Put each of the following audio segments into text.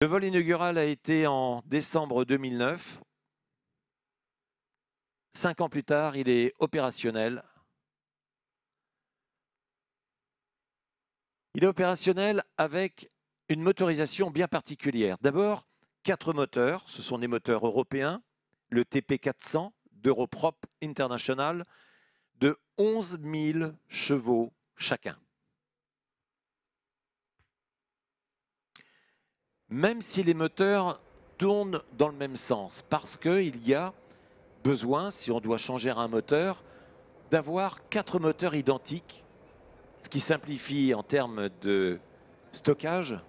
Le vol inaugural a été en décembre 2009. 5 ans plus tard, il est opérationnel. Il est opérationnel avec une motorisation bien particulière. D'abord, 4 moteurs, ce sont des moteurs européens, le TP400 d'Europrop International, de 11 000 chevaux chacun. Même si les moteurs tournent dans le même sens, parce qu'il y a besoin, si on doit changer un moteur, d'avoir 4 moteurs identiques, ce qui simplifie en termes de stockage,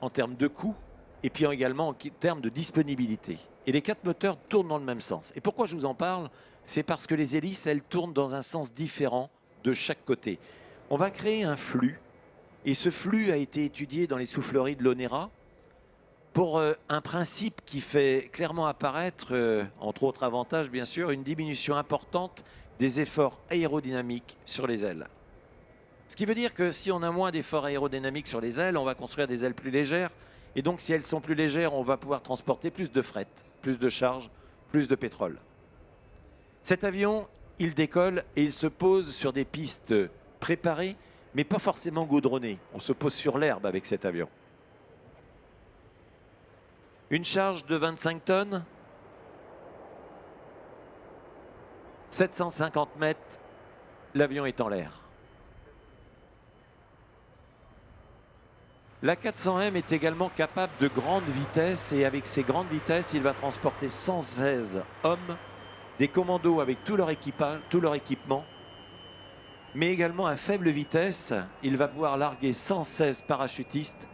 en termes de coût, et puis également en termes de disponibilité. Et les 4 moteurs tournent dans le même sens. Et pourquoi je vous en parle? C'est parce que les hélices, elles tournent dans un sens différent de chaque côté. On va créer un flux, et ce flux a été étudié dans les souffleries de l'ONERA pour un principe qui fait clairement apparaître, entre autres avantages bien sûr, une diminution importante des efforts aérodynamiques sur les ailes. Ce qui veut dire que si on a moins d'efforts aérodynamiques sur les ailes, on va construire des ailes plus légères. Et donc si elles sont plus légères, on va pouvoir transporter plus de fret, plus de charge, plus de pétrole. Cet avion, il décolle et il se pose sur des pistes préparées, mais pas forcément goudronnées. On se pose sur l'herbe avec cet avion. Une charge de 25 tonnes, 750 mètres, l'avion est en l'air. La 400M est également capable de grande vitesse et avec ces grandes vitesses, il va transporter 116 hommes, des commandos avec tout leur équipement, mais également à faible vitesse, il va pouvoir larguer 116 parachutistes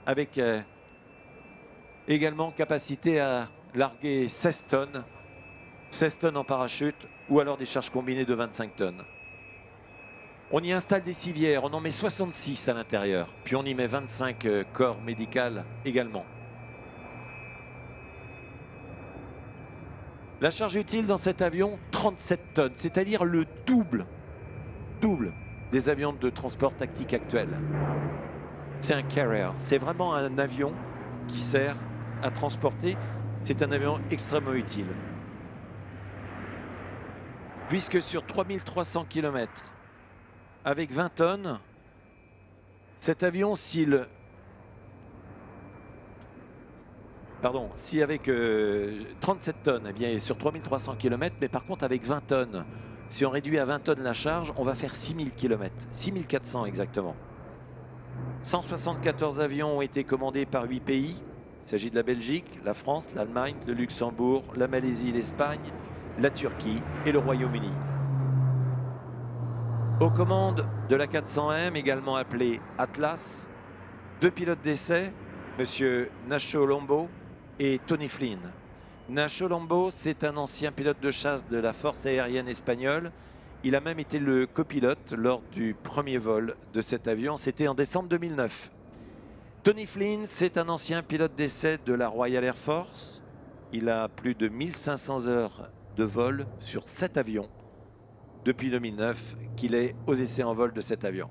avec également capacité à larguer 16 tonnes en parachute ou alors des charges combinées de 25 tonnes. On y installe des civières, on en met 66 à l'intérieur, puis on y met 25 corps médicaux également. La charge utile dans cet avion, 37 tonnes, c'est-à-dire le double des avions de transport tactique actuels. C'est un carrier, c'est vraiment un avion qui sert à transporter, c'est un avion extrêmement utile. Puisque sur 3300 km, avec 20 tonnes, cet avion, si avec 37 tonnes, eh bien, il est sur 3300 km, mais par contre avec 20 tonnes, si on réduit à 20 tonnes la charge, on va faire 6000 km, 6400 exactement. 174 avions ont été commandés par 8 pays. Il s'agit de la Belgique, la France, l'Allemagne, le Luxembourg, la Malaisie, l'Espagne, la Turquie et le Royaume-Uni. Aux commandes de la 400M, également appelée Atlas, 2 pilotes d'essai, M. Nacho Lombo et Tony Flynn. Nacho Lombo, c'est un ancien pilote de chasse de la force aérienne espagnole. Il a même été le copilote lors du premier vol de cet avion. C'était en décembre 2009. Tony Flynn, c'est un ancien pilote d'essai de la Royal Air Force. Il a plus de 1500 heures de vol sur cet avion depuis 2009 qu'il est aux essais en vol de cet avion.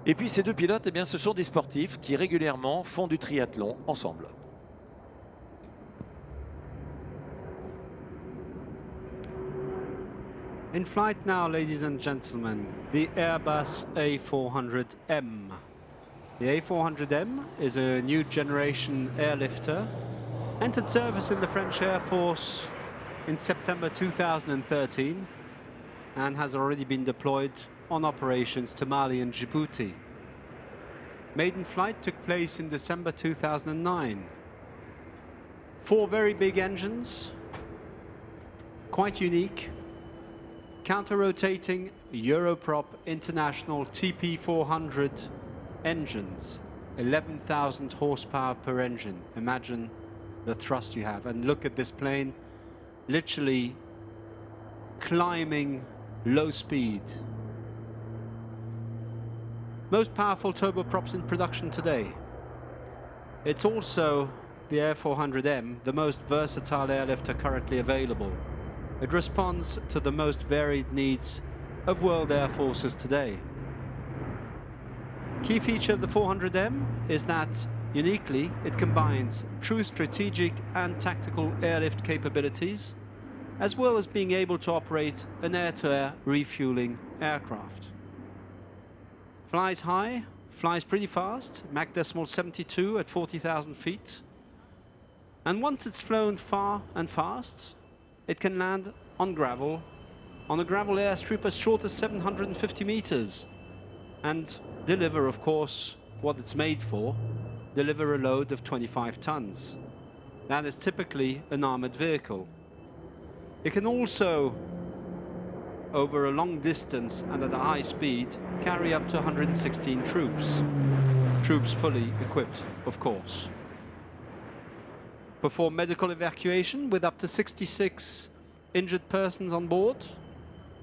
Et puis ces 2 pilotes, eh bien, ce sont des sportifs qui régulièrement font du triathlon ensemble. In flight now, ladies and gentlemen, the Airbus A400M. The A400M is a new generation airlifter, entered service in the French Air Force in September 2013 and has already been deployed on operations to Mali and Djibouti. Maiden flight took place in December 2009. 4 very big engines, quite unique. Counter-rotating Europrop International TP400 engines, 11,000 horsepower per engine. Imagine the thrust you have. And look at this plane, literally climbing low speed. Most powerful turboprops in production today. It's also the A400M, the most versatile airlifter currently available. It responds to the most varied needs of world air forces today. Key feature of the 400M is that, uniquely, it combines true strategic and tactical airlift capabilities, as well as being able to operate an air-to-air refueling aircraft. Flies high, flies pretty fast, Mach decimal 72 at 40,000 feet. And once it's flown far and fast, it can land on gravel, on a gravel airstrip as short as 750 meters, and deliver, of course, what it's made for, deliver a load of 25 tons. That is typically an armored vehicle. It can also, over a long distance and at a high speed, carry up to 116 troops. Troops fully equipped, of course. Perform medical evacuation with up to 66 injured persons on board.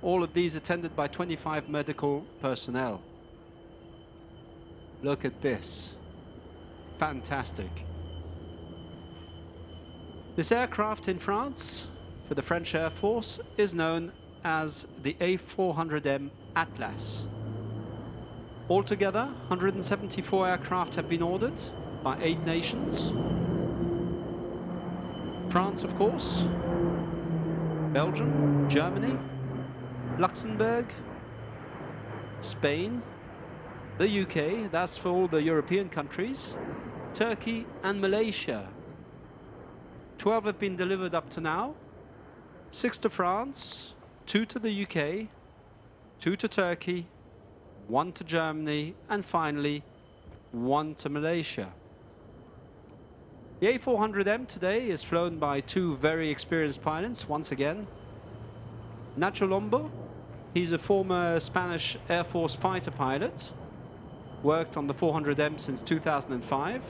All of these attended by 25 medical personnel. Look at this. Fantastic. This aircraft in France, for the French Air Force, is known as the A400M Atlas. Altogether, 174 aircraft have been ordered by 8 nations. France, of course, Belgium, Germany, Luxembourg, Spain, the UK, that's for all the European countries, Turkey and Malaysia. 12 have been delivered up to now, 6 to France, 2 to the UK, 2 to Turkey, 1 to Germany, and finally 1 to Malaysia. The A400M today is flown by 2 very experienced pilots, once again. Nacho Lombo, he's a former Spanish Air Force fighter pilot, worked on the 400M since 2005.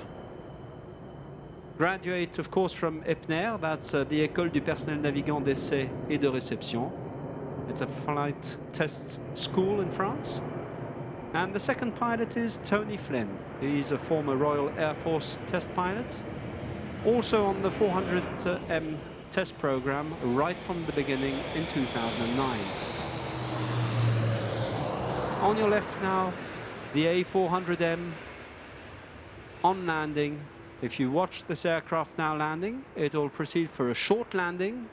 Graduate, of course, from EPNER, that's the École du Personnel Navigant d'Essai et de Réception. It's a flight test school in France. And the second pilot is Tony Flynn. He's a former Royal Air Force test pilot, also on the 400M test program right from the beginning in 2009. On your left now, the A400M on landing. If you watch this aircraft now landing, it'll proceed for a short landing.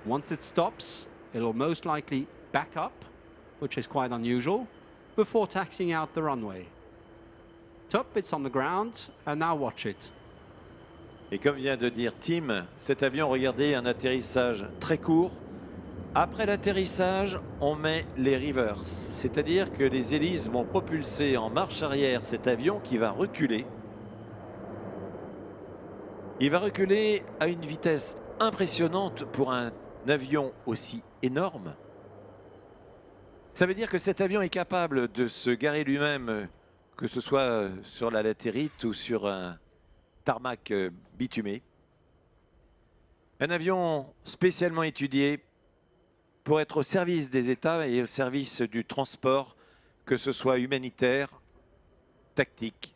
Once it stops, it'll most likely back up, which is quite unusual, before taxiing out the runway. Top, it's on the ground, and now watch it. Et comme vient de dire Tim, cet avion, regardez, un atterrissage très court. Après l'atterrissage, on met les reverse, c'est-à-dire que les hélices vont propulser en marche arrière cet avion qui va reculer. Il va reculer à une vitesse impressionnante pour un avion aussi énorme. Ça veut dire que cet avion est capable de se garer lui-même, que ce soit sur la latérite ou sur un tarmac bitumé. Un avion spécialement étudié pour être au service des États et au service du transport, que ce soit humanitaire, tactique.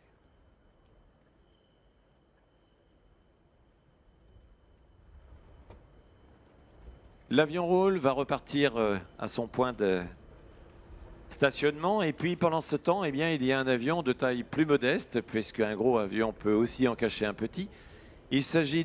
L'avion roule, va repartir à son point de stationnement, et puis pendant ce temps, eh bien, il y a un avion de taille plus modeste, puisqu'un gros avion peut aussi en cacher un petit. Il s'agit